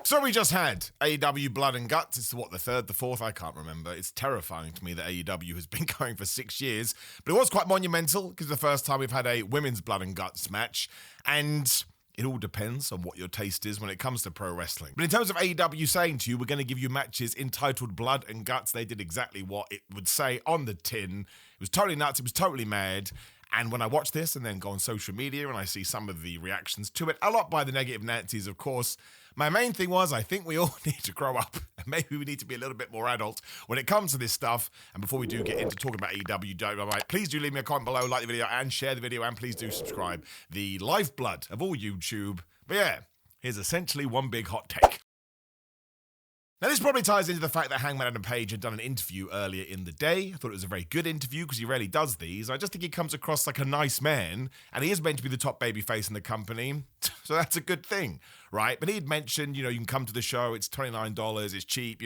So we just had AEW Blood and Guts. It's the third, the fourth? I can't remember. It's terrifying to me that AEW has been going for 6 years. But it was quite monumental because it's the first time we've had a women's Blood and Guts match. And it all depends on what your taste is when it comes to pro wrestling. But in terms of AEW saying to you, we're going to give you matches entitled Blood and Guts, they did exactly what it would say on the tin. It was totally nuts. It was totally mad. And when I watch this and then go on social media and I see some of the reactions to it, a lot by the negative Nancy's, of course, my main thing was I think we all need to grow up. Maybe we need to be a little bit more adult when it comes to this stuff. And before we do get into talking about AEW Dynamite, please do leave me a comment below, like the video and share the video, and please do subscribe. The lifeblood of all YouTube. But yeah, here's essentially one big hot take. Now, this probably ties into the fact that Hangman Adam Page had done an interview earlier in the day. I thought it was a very good interview because he rarely does these. I just think he comes across like a nice man, and he is meant to be the top babyface in the company, so that's a good thing, right? But he had mentioned, you can come to the show, it's $29, it's cheap,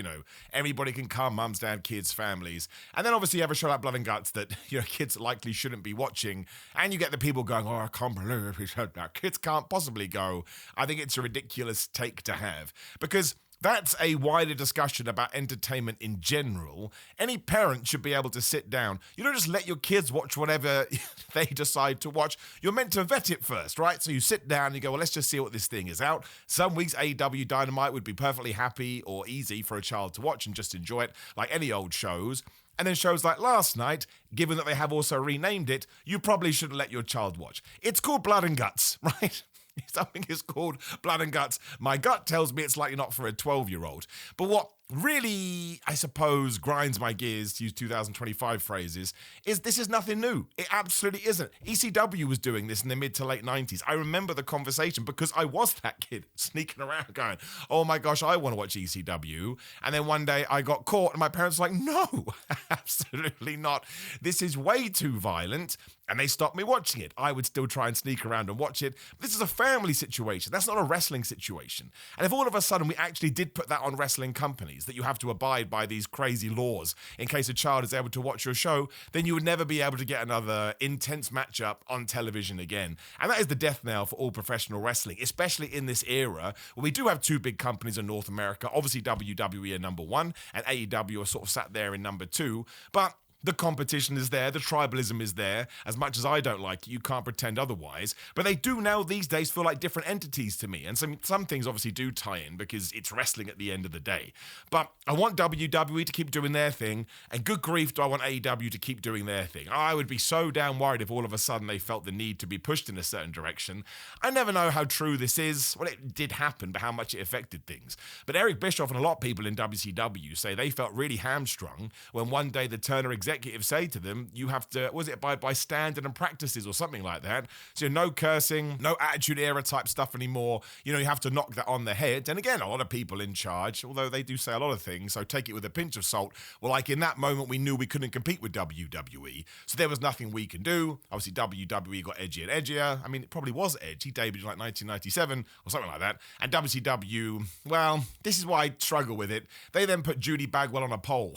everybody can come, mums, dad, kids, families. And then obviously you have a show like Blood and Guts that, kids likely shouldn't be watching, and you get the people going, oh, I can't believe he said that. Kids can't possibly go. I think it's a ridiculous take to have, because that's a wider discussion about entertainment in general. Any parent should be able to sit down. You don't just let your kids watch whatever they decide to watch. You're meant to vet it first, right? So you sit down and you go, well, let's just see what this thing is out. Some weeks AEW Dynamite would be perfectly happy or easy for a child to watch and just enjoy it, like any old shows. And then shows like last night, given that they have also renamed it, you probably shouldn't let your child watch. It's called Blood and Guts, right? Something is called Blood and Guts. My gut tells me it's likely not for a 12-year-old. But what really, I suppose, grinds my gears, to use 2025 phrases, is this is nothing new. It absolutely isn't. ECW was doing this in the mid to late 90s. I remember the conversation because I was that kid sneaking around going, oh my gosh, I want to watch ECW. And then one day I got caught and my parents were like, no, absolutely not. This is way too violent. And they stopped me watching it. I would still try and sneak around and watch it. But this is a family situation. That's not a wrestling situation. And if all of a sudden we actually did put that on wrestling companies, that you have to abide by these crazy laws in case a child is able to watch your show, then you would never be able to get another intense matchup on television again. And that is the death knell for all professional wrestling, especially in this era where we do have two big companies in North America. Obviously WWE are number one and AEW are sort of sat there in number two. But the competition is there, the tribalism is there. As much as I don't like it, you can't pretend otherwise. But they do now these days feel like different entities to me. And some things obviously do tie in because it's wrestling at the end of the day. But I want WWE to keep doing their thing. And good grief, do I want AEW to keep doing their thing. I would be so damn worried if all of a sudden they felt the need to be pushed in a certain direction. I never know how true this is. Well, it did happen, but how much it affected things. But Eric Bischoff and a lot of people in WCW say they felt really hamstrung when one day the Turner executives say to them, you have to, abide by standard and practices or something like that. So no cursing, no attitude era type stuff anymore. You have to knock that on the head. And again, a lot of people in charge, although they do say a lot of things, so take it with a pinch of salt. Well, like in that moment, we knew we couldn't compete with WWE. So there was nothing we can do. Obviously, WWE got edgier and edgier. I mean, it probably was edgy. He debuted in like 1997 or something like that. And WCW, well, this is why I struggle with it. They then put Judy Bagwell on a pole.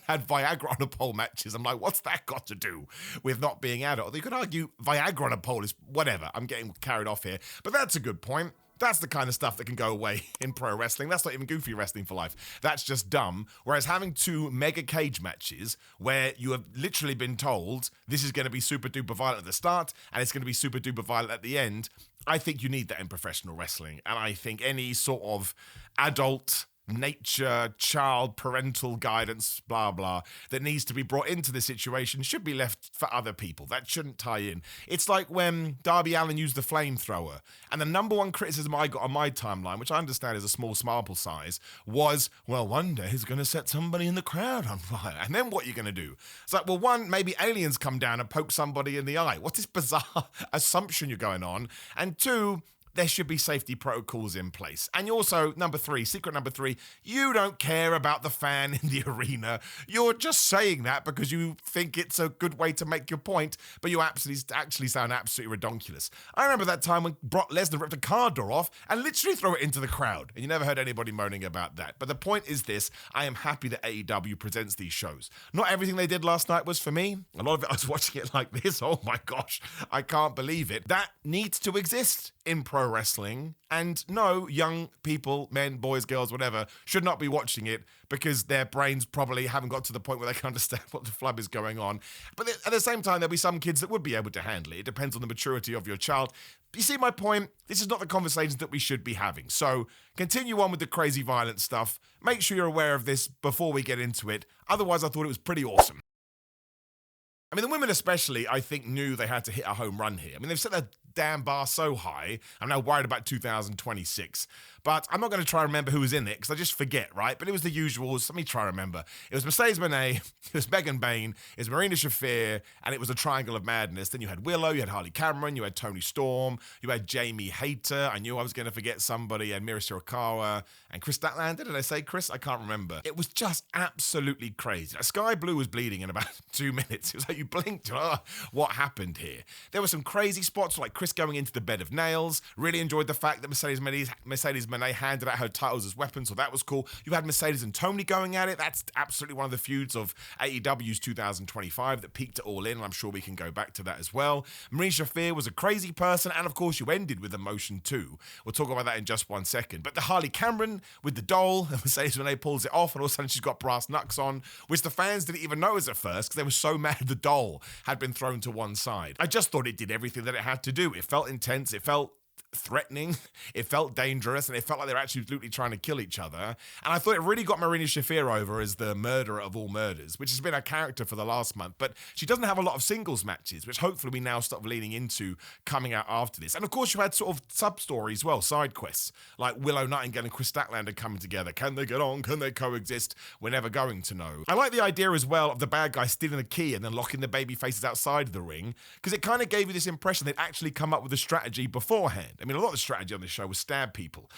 Had Viagra on a pole matches. I'm like, what's that got to do with not being adult? You could argue Viagra on a pole is whatever. I'm getting carried off here. But that's a good point. That's the kind of stuff that can go away in pro wrestling. That's not even goofy wrestling for life. That's just dumb. Whereas having two mega cage matches where you have literally been told this is going to be super duper violent at the start and it's going to be super duper violent at the end, I think you need that in professional wrestling. And I think any sort of adult nature, child, parental guidance, blah, blah, that needs to be brought into the situation should be left for other people. That shouldn't tie in. It's like when Darby Allin used the flamethrower, and the number one criticism I got on my timeline, which I understand is a small sample size, was, well, one day he's going to set somebody in the crowd on fire. And then what are you going to do? It's like, well, one, maybe aliens come down and poke somebody in the eye. What's this bizarre assumption you're going on? And two, there should be safety protocols in place. And also, secret number three, you don't care about the fan in the arena. You're just saying that because you think it's a good way to make your point, but you actually sound absolutely redonkulous. I remember that time when Brock Lesnar ripped a car door off and literally threw it into the crowd, and you never heard anybody moaning about that. But the point is this, I am happy that AEW presents these shows. Not everything they did last night was for me. A lot of it, I was watching it like this, oh my gosh, I can't believe it. That needs to exist in pro pro wrestling. And no, young people, men, boys, girls, whatever, should not be watching it because their brains probably haven't got to the point where they can understand what the flub is going on. But at the same time, there'll be some kids that would be able to handle it. It depends on the maturity of your child. You see my point? This is not the conversations that we should be having. So continue on with the crazy violent stuff. Make sure you're aware of this before we get into it. Otherwise, I thought it was pretty awesome. I mean, the women especially, I think, knew they had to hit a home run here. I mean, they've set their damn bar so high, I'm now worried about 2026. But I'm not going to try and remember who was in it, because I just forget, right? But it was the usuals. Let me try and remember. It was Mercedes Moné, it was Megan Bayne, it was Marina Shafir, and it was a triangle of madness. Then you had Willow, you had Harley Cameron, you had Toni Storm, you had Jamie Hayter. I knew I was going to forget somebody, and Mira Shirakawa, and Chris Statlander. Did I say Chris? I can't remember. It was just absolutely crazy. Sky Blue was bleeding in about 2 minutes. It was like you blinked, what happened here? There were some crazy spots like Chris going into the bed of nails. Really enjoyed the fact that Mercedes Moné handed out her titles as weapons, so that was cool. You had Mercedes and Toni going at it. That's absolutely one of the feuds of AEW's 2025 that peaked it all in, and I'm sure we can go back to that as well. Marina Shafir was a crazy person, and of course you ended with emotion too. We'll talk about that in just 1 second. But the Harley Cameron with the doll, and Mercedes Moné pulls it off, and all of a sudden she's got brass knucks on, which the fans didn't even notice at first because they were so mad the doll had been thrown to one side. I just thought it did everything that it had to do. It felt intense, it felt threatening, it felt dangerous, and it felt like they were absolutely trying to kill each other. And I thought it really got Marina Shafir over as the murderer of all murders, which has been her character for the last month. But she doesn't have a lot of singles matches, which hopefully we now start leaning into coming out after this. And of course you had sort of sub-stories, well, side quests, like Willow Nightingale and Chris Statlander coming together. Can they get on? Can they coexist? We're never going to know. I like the idea as well of the bad guy stealing the key and then locking the baby faces outside of the ring, because it kind of gave you this impression they'd actually come up with a strategy beforehand. I mean, a lot of the strategy on this show was stab people.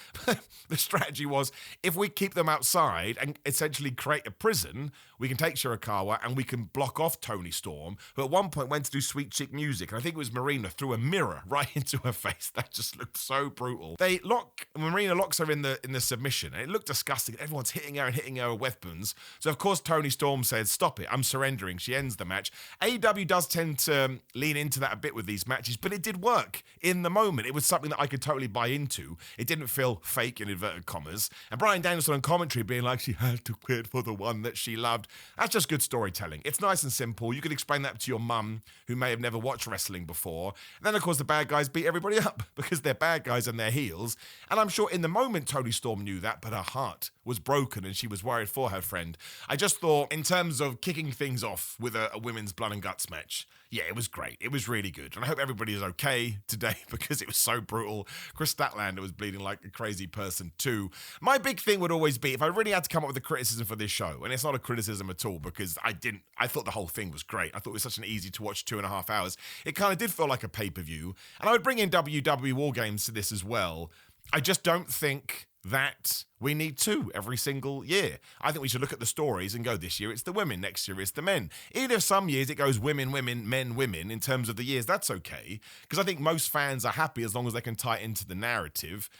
The strategy was, if we keep them outside and essentially create a prison, we can take Shirakawa and we can block off Toni Storm, who at one point went to do Sweet Chick Music, and I think it was Marina threw a mirror right into her face. That just looked so brutal. Marina locks her in the submission, and it looked disgusting. Everyone's hitting her with weapons. So of course Toni Storm says, stop it, I'm surrendering. She ends the match. AEW does tend to lean into that a bit with these matches, but it did work in the moment. It was something that I could totally buy into. It didn't feel fake in inverted commas. And Bryan Danielson on commentary being like, she had to quit for the one that she loved. That's just good storytelling. It's nice and simple. You could explain that to your mum, who may have never watched wrestling before. And then, of course, the bad guys beat everybody up because they're bad guys and they're heels. And I'm sure in the moment Toni Storm knew that, but her heart was broken and she was worried for her friend. I just thought, in terms of kicking things off with a women's blood and guts match, yeah, it was great. It was really good. And I hope everybody is okay today because it was so brutal. Chris Statlander was bleeding like a crazy person too. My big thing would always be, if I really had to come up with a criticism for this show, and it's not a criticism at all because I thought the whole thing was great. I thought it was such an easy to watch 2.5 hours. It kind of did feel like a pay-per-view. And I would bring in WWE War Games to this as well. I just don't think that we need two every single year. I think we should look at the stories and go, this year it's the women, next year it's the men. Even if some years it goes women, women, men, women in terms of the years, that's okay. Because I think most fans are happy as long as they can tie it into the narrative.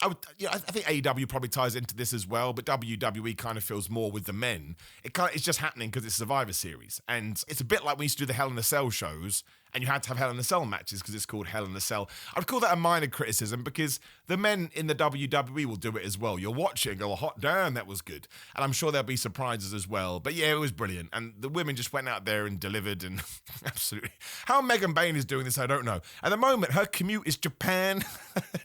I think AEW probably ties into this as well, but WWE kind of feels more with the men. It's just happening because it's Survivor Series. And it's a bit like we used to do the Hell in a Cell shows, and you had to have Hell in a Cell matches because it's called Hell in a Cell. I'd call that a minor criticism because the men in the WWE will do it as well. You'll watch it and go, oh, hot damn, that was good. And I'm sure there'll be surprises as well. But yeah, it was brilliant. And the women just went out there and delivered, and absolutely. How Megan Bayne is doing this, I don't know. At the moment, her commute is Japan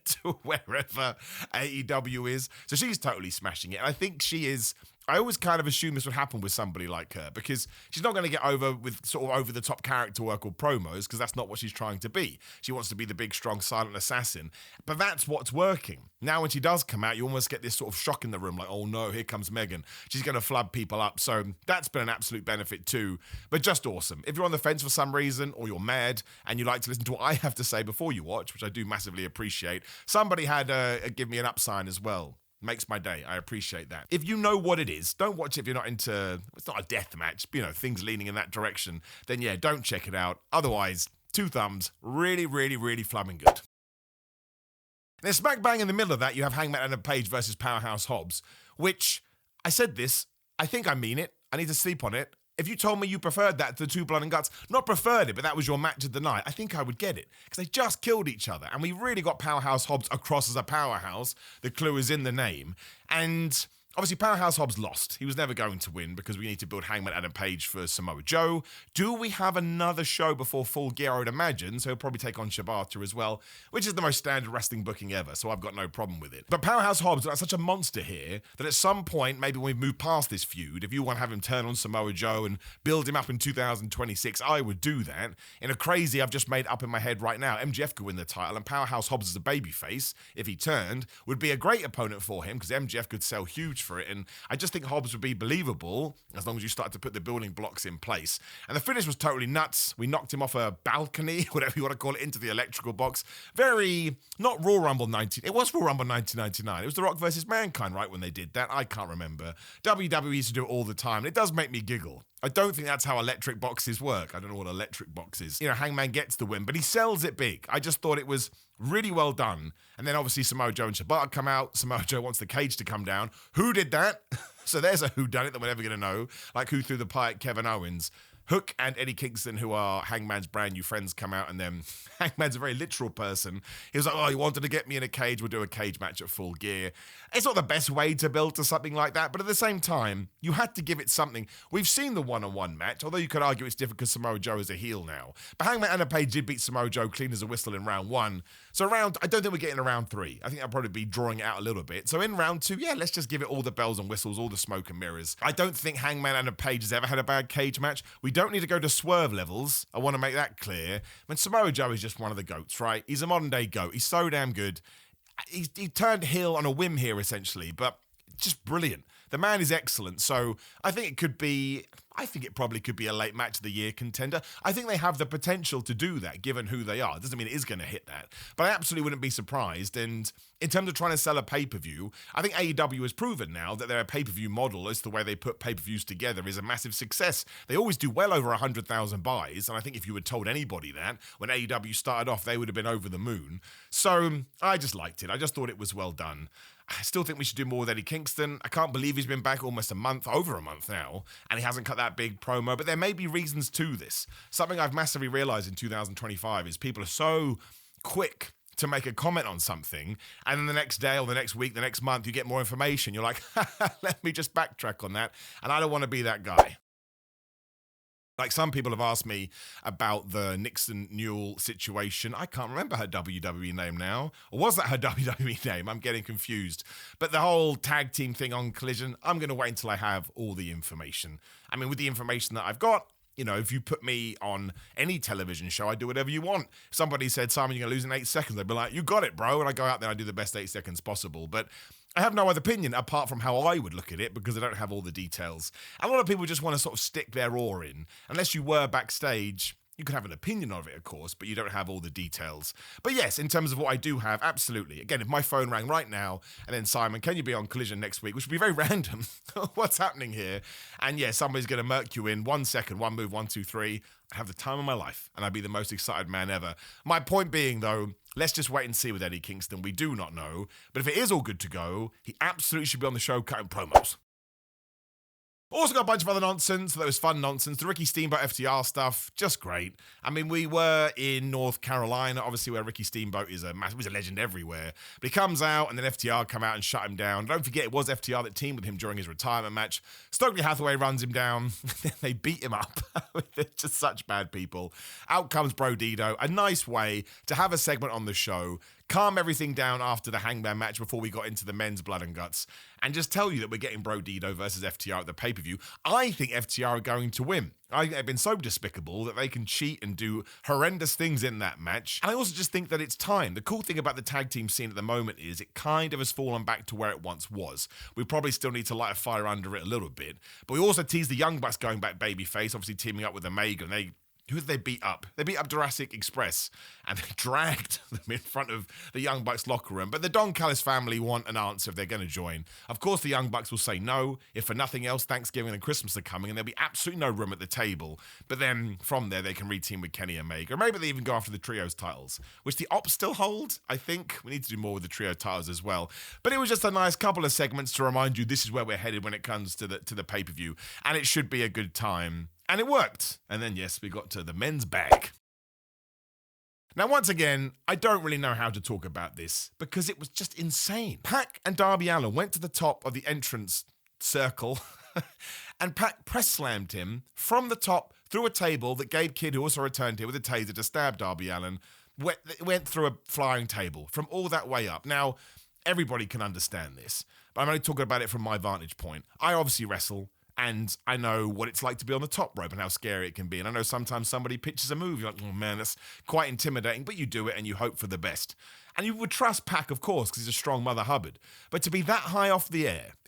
to wherever AEW is. So she's totally smashing it. And I think she is. I always kind of assume this would happen with somebody like her because she's not going to get over with sort of over-the-top character work or promos because that's not what she's trying to be. She wants to be the big, strong, silent assassin. But that's what's working. Now when she does come out, you almost get this sort of shock in the room like, oh no, here comes Megan. She's going to flub people up. So that's been an absolute benefit too. But just awesome. If you're on the fence for some reason or you're mad and you like to listen to what I have to say before you watch, which I do massively appreciate, somebody had give me an up sign as well. Makes my day. I appreciate that. If you know what it is, don't watch it if you're not into, it's not a death match, things leaning in that direction, then yeah, don't check it out. Otherwise, 2 thumbs, really, really, really flamming good. Then smack bang in the middle of that, you have Hangman Adam Page versus Powerhouse Hobbs, which, I said this, I think I mean it, I need to sleep on it, If you told me you preferred that to the two Blood and Guts, not preferred it, but that was your match of the night, I think I would get it. Because they just killed each other. And we really got Powerhouse Hobbs across as a powerhouse. The clue is in the name. And obviously, Powerhouse Hobbs lost. He was never going to win because we need to build Hangman Adam Page for Samoa Joe. Do we have another show before Full Gear, I would imagine? So he'll probably take on Shibata as well, which is the most standard wrestling booking ever, so I've got no problem with it. But Powerhouse Hobbs is such a monster here that at some point, maybe when we move past this feud, if you want to have him turn on Samoa Joe and build him up in 2026, I would do that. In a crazy I've just made up in my head right now, MJF could win the title, and Powerhouse Hobbs as a babyface, if he turned, would be a great opponent for him because MJF could sell huge for it, and I just think Hobbs would be believable as long as you start to put the building blocks in place. And the finish was totally nuts. We knocked him off a balcony, whatever you want to call it, into the electrical box. Very, not Royal Rumble 19, it was Royal Rumble 1999. It was The Rock versus Mankind, right, when they did that? I can't remember. WWE used to do it all the time, and it does make me giggle. I don't think that's how electric boxes work. I don't know what electric box is. You know, Hangman gets the win, but he sells it big. I just thought it was really well done. And then obviously Samoa Joe and Shibata come out. Samoa Joe wants the cage to come down. Who did that? So there's a whodunit that we're never going to know. Like who threw the pie at Kevin Owens. Hook and Eddie Kingston, who are Hangman's brand new friends, come out, and then Hangman's a very literal person. He was like, oh, you wanted to get me in a cage, we'll do a cage match at Full Gear. It's not the best way to build to something like that, but at the same time, you had to give it something. We've seen the one-on-one match, although you could argue it's different because Samoa Joe is a heel now. But Hangman Adam Page did beat Samoa Joe clean as a whistle in round one. So I don't think we're getting to round three. I think I'll probably be drawing it out a little bit. So in round two, yeah, let's just give it all the bells and whistles, all the smoke and mirrors. I don't think Hangman Adam Page has ever had a bad cage match. We don't need to go to swerve levels. I want to make that clear. When Samoa Joe is just one of the GOATs, right? He's a modern day GOAT. He's so damn good. He turned heel on a whim here, essentially, but just brilliant. The man is excellent. So I think it probably could be a late match of the year contender. I think they have the potential to do that, given who they are. It doesn't mean it is going to hit that, but I absolutely wouldn't be surprised. And in terms of trying to sell a pay-per-view, I think AEW has proven now that their pay-per-view model, as the way they put pay-per-views together, is a massive success. They always do well over 100,000 buys, and I think if you had told anybody that, when AEW started off, they would have been over the moon. So I just liked it. I just thought it was well done. I still think we should do more with Eddie Kingston. I can't believe he's been back almost over a month now, and he hasn't cut that big promo, but there may be reasons to this. Something I've massively realized in 2025 is people are so quick to make a comment on something, and then the next day or the next week, the next month, you get more information. You're like, let me just backtrack on that, and I don't want to be that guy. Like some people have asked me about the Nixon Newell situation. I can't remember her WWE name now. Or was that her WWE name? I'm getting confused. But the whole tag team thing on Collision, I'm going to wait until I have all the information. I mean, with the information that I've got, you know, if you put me on any television show, I do whatever you want. If somebody said, Simon, you're going to lose in 8 seconds, I'd be like, you got it, bro. And I go out there and I do the best 8 seconds possible. But I have no other opinion apart from how I would look at it because I don't have all the details. A lot of people just want to sort of stick their oar in. Unless you were backstage, you could have an opinion of it, of course, but you don't have all the details. But yes, in terms of what I do have, absolutely. Again, if my phone rang right now, and then Simon, can you be on Collision next week? Which would be very random. What's happening here? And yeah, somebody's going to murk you in 1 second, one move, 1, 2, 3. I have the time of my life, and I'd be the most excited man ever. My point being, though, let's just wait and see with Eddie Kingston. We do not know. But if it is all good to go, he absolutely should be on the show cutting promos. Also got a bunch of other nonsense. That was fun nonsense. The Ricky Steamboat FTR stuff, just great. I mean, we were in North Carolina, obviously, where Ricky Steamboat is a legend everywhere. But he comes out, and then FTR come out and shut him down. Don't forget, it was FTR that teamed with him during his retirement match. Stokely Hathaway runs him down. They beat him up. They're just such bad people. Out comes Bro Dido. A nice way to have a segment on the show, calm everything down after the Hangman match before we got into the men's Blood and Guts, and just tell you that we're getting Bro Dido versus FTR at the pay-per-view. I think FTR are going to win. I think they've been so despicable that they can cheat and do horrendous things in that match. And I also just think that it's time. The cool thing about the tag team scene at the moment is it kind of has fallen back to where it once was. We probably still need to light a fire under it a little bit. But we also teased the Young Bucks going back babyface, obviously teaming up with Omega, and they Who did they beat up? They beat up Jurassic Express and they dragged them in front of the Young Bucks locker room. But the Don Callis family want an answer if they're going to join. Of course, the Young Bucks will say no. If for nothing else, Thanksgiving and Christmas are coming and there'll be absolutely no room at the table. But then from there, they can reteam with Kenny Omega. Or maybe they even go after the trios titles, which the Ops still hold, I think. We need to do more with the trio titles as well. But it was just a nice couple of segments to remind you this is where we're headed when it comes to the pay-per-view. And it should be a good time. And it worked. And then, yes, we got to the men's bag. Now, once again, I don't really know how to talk about this because it was just insane. Pac and Darby Allin went to the top of the entrance circle and Pac press slammed him from the top through a table that Gabe Kidd, who also returned here with a taser to stab Darby Allin, went through a flying table from all that way up. Now, everybody can understand this, but I'm only talking about it from my vantage point. I obviously wrestle. And I know what it's like to be on the top rope and how scary it can be. And I know sometimes somebody pitches a move, you're like, oh man, that's quite intimidating, but you do it and you hope for the best. And you would trust Pac, of course, because he's a strong Mother Hubbard. But to be that high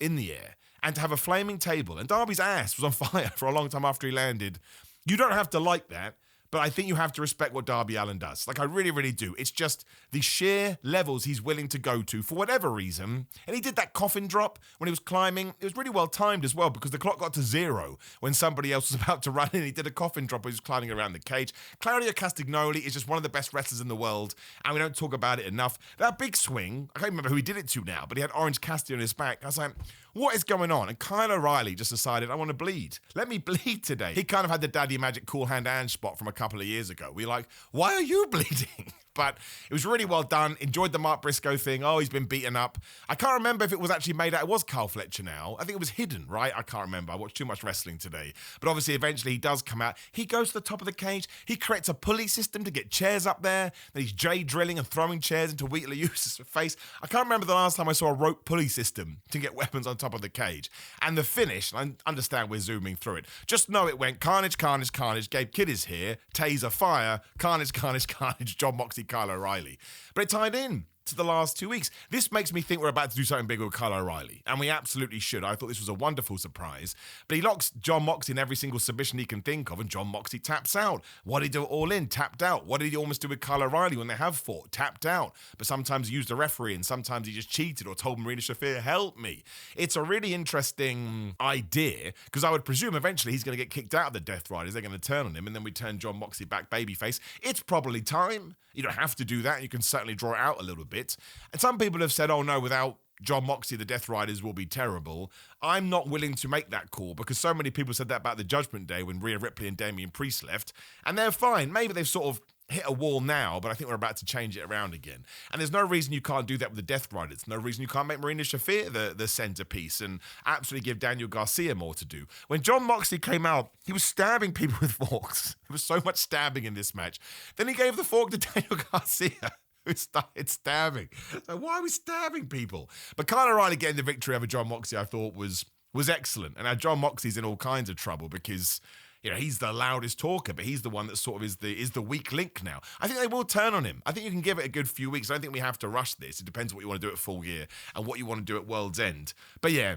in the air, and to have a flaming table, and Darby's ass was on fire for a long time after he landed, you don't have to like that. But I think you have to respect what Darby Allin does. Like, I really, really do. It's just the sheer levels he's willing to go to for whatever reason. And he did that coffin drop when he was climbing. It was really well timed as well because the clock got to 0 when somebody else was about to run in. He did a coffin drop when he was climbing around the cage. Claudio Castagnoli is just one of the best wrestlers in the world, and we don't talk about it enough. That big swing, I can't remember who he did it to now, but he had Orange Cassidy on his back. I was like, what is going on? And Kyle O'Reilly just decided, I want to bleed. Let me bleed today. He kind of had the Daddy Magic Cool Hand Ange spot from a couple of years ago. We're like, why are you bleeding? But it was really well done. Enjoyed the Mark Briscoe thing. Oh, he's been beaten up. I can't remember if it was actually made out. It was Carl Fletcher now. I think it was hidden, right? I can't remember. I watched too much wrestling today. But obviously, eventually, he does come out. He goes to the top of the cage. He creates a pulley system to get chairs up there. Then he's Jay drilling and throwing chairs into Wheatley Eustace's face. I can't remember the last time I saw a rope pulley system to get weapons on top of the cage. And the finish, and I understand we're zooming through it. Just know it went carnage, carnage, carnage. Gabe Kidd is here. Taser fire. Carnage, carnage, carnage. John Moxley, Kyle O'Reilly. But it tied in to the last 2 weeks. This makes me think we're about to do something big with Kyle O'Reilly, and we absolutely should. I thought this was a wonderful surprise. But he locks John Moxley in every single submission he can think of, and John Moxley taps out. What did he do at All In? Tapped out. What did he almost do with Kyle O'Reilly when they have fought? Tapped out. But sometimes he used a referee, and sometimes he just cheated or told Marina Shafir, help me. It's a really interesting idea, because I would presume eventually he's going to get kicked out of the Death Riders. They're going to turn on him, and then we turn John Moxley back babyface. It's probably time. You don't have to do that. You can certainly draw it out a little bit. And some people have said, oh no, without John Moxley, the Death Riders will be terrible. I'm not willing to make that call because so many people said that about the Judgment Day when Rhea Ripley and Damian Priest left. And they're fine. Maybe they've sort of hit a wall now, but I think we're about to change it around again. And there's no reason you can't do that with the Death Riders. No reason you can't make Marina Shafir the centerpiece and absolutely give Daniel Garcia more to do. When John Moxley came out, he was stabbing people with forks. There was so much stabbing in this match. Then he gave the fork to Daniel Garcia, who started stabbing. So why are we stabbing people? But Kyle O'Reilly getting the victory over John Moxley, I thought was excellent. And now John Moxley's in all kinds of trouble because, you know, he's the loudest talker, but he's the one that sort of is the weak link now. I think they will turn on him. I think you can give it a good few weeks. I don't think we have to rush this. It depends what you want to do at Full Gear and what you want to do at World's End. But yeah,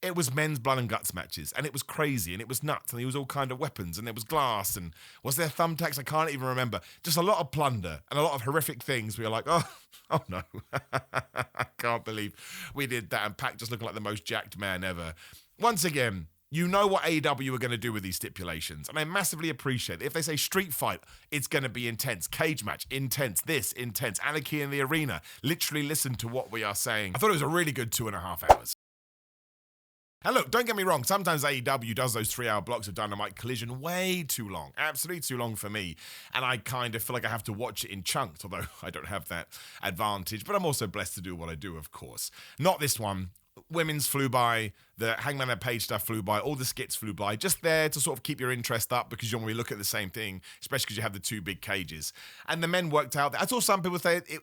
it was men's blood and guts matches, and it was crazy, and it was nuts, and there was all kind of weapons, and there was glass, and was there thumbtacks? I can't even remember. Just a lot of plunder and a lot of horrific things. We were like, oh no, I can't believe we did that, and Pac just looking like the most jacked man ever. Once again, you know what AEW are going to do with these stipulations, and I massively appreciate it. If they say street fight, it's going to be intense. Cage match, intense. This, intense. Anarchy in the arena. Literally listen to what we are saying. I thought it was a really good 2.5 hours. And look, don't get me wrong, sometimes AEW does those 3-hour blocks of Dynamite Collision way too long, absolutely too long for me, and I kind of feel like I have to watch it in chunks, although I don't have that advantage, but I'm also blessed to do what I do, of course. Not this one. Women's flew by, the Hangman and Page stuff flew by, all the skits flew by, just there to sort of keep your interest up because you want to look at the same thing, especially because you have the two big cages. And the men worked out. I saw some people thought it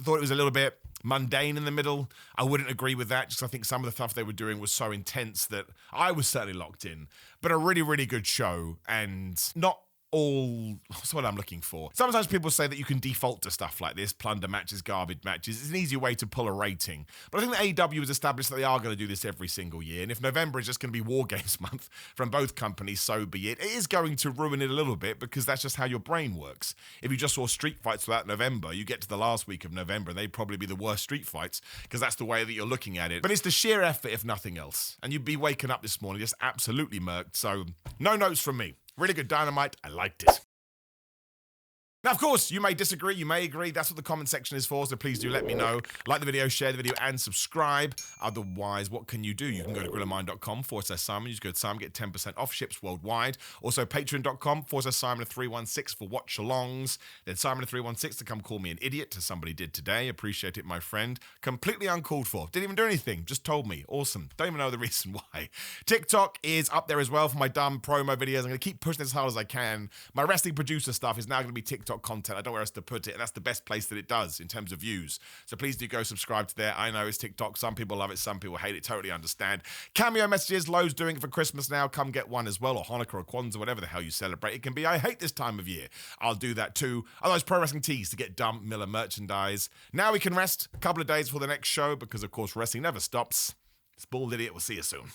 was a little bit mundane in the middle. I wouldn't agree with that, just I think some of the stuff they were doing was so intense that I was certainly locked in. But a really, really good show, and not what's what I'm looking for. Sometimes people say that you can default to stuff like this, plunder matches, garbage matches. It's an easy way to pull a rating. But I think that AEW has established that they are going to do this every single year. And if November is just going to be War Games month from both companies, so be it. It is going to ruin it a little bit because that's just how your brain works. If you just saw street fights throughout November, you get to the last week of November and they'd probably be the worst street fights because that's the way that you're looking at it. But it's the sheer effort, if nothing else. And you'd be waking up this morning just absolutely murked. So no notes from me. Really good Dynamite. I liked it. Now, of course, you may disagree, you may agree. That's what the comment section is for, so please do let me know. Like the video, share the video, and subscribe. Otherwise, what can you do? You can go to grillermind.com/Simon. You just go to Simon, get 10% off, ships worldwide. Also, patreon.com/Simon316 for watch-alongs. Then Simon316 to come call me an idiot, as somebody did today. Appreciate it, my friend. Completely uncalled for. Didn't even do anything. Just told me. Awesome. Don't even know the reason why. TikTok is up there as well for my dumb promo videos. I'm going to keep pushing as hard as I can. My wrestling producer stuff is now going to be TikTok content. I don't know where else to put it, and that's the best place that it does in terms of views. So please do go subscribe to there. I know it's TikTok. Some people love it, some people hate it. Totally understand. Cameo messages, Lowe's doing it for Christmas now. Come get one as well, or Hanukkah or Kwanzaa, whatever the hell you celebrate. It can be, I hate this time of year. I'll do that too. Otherwise, Pro Wrestling Tees to get dumb Miller merchandise. Now we can rest a couple of days for the next show because, of course, wrestling never stops. It's Bald Idiot. We'll see you soon.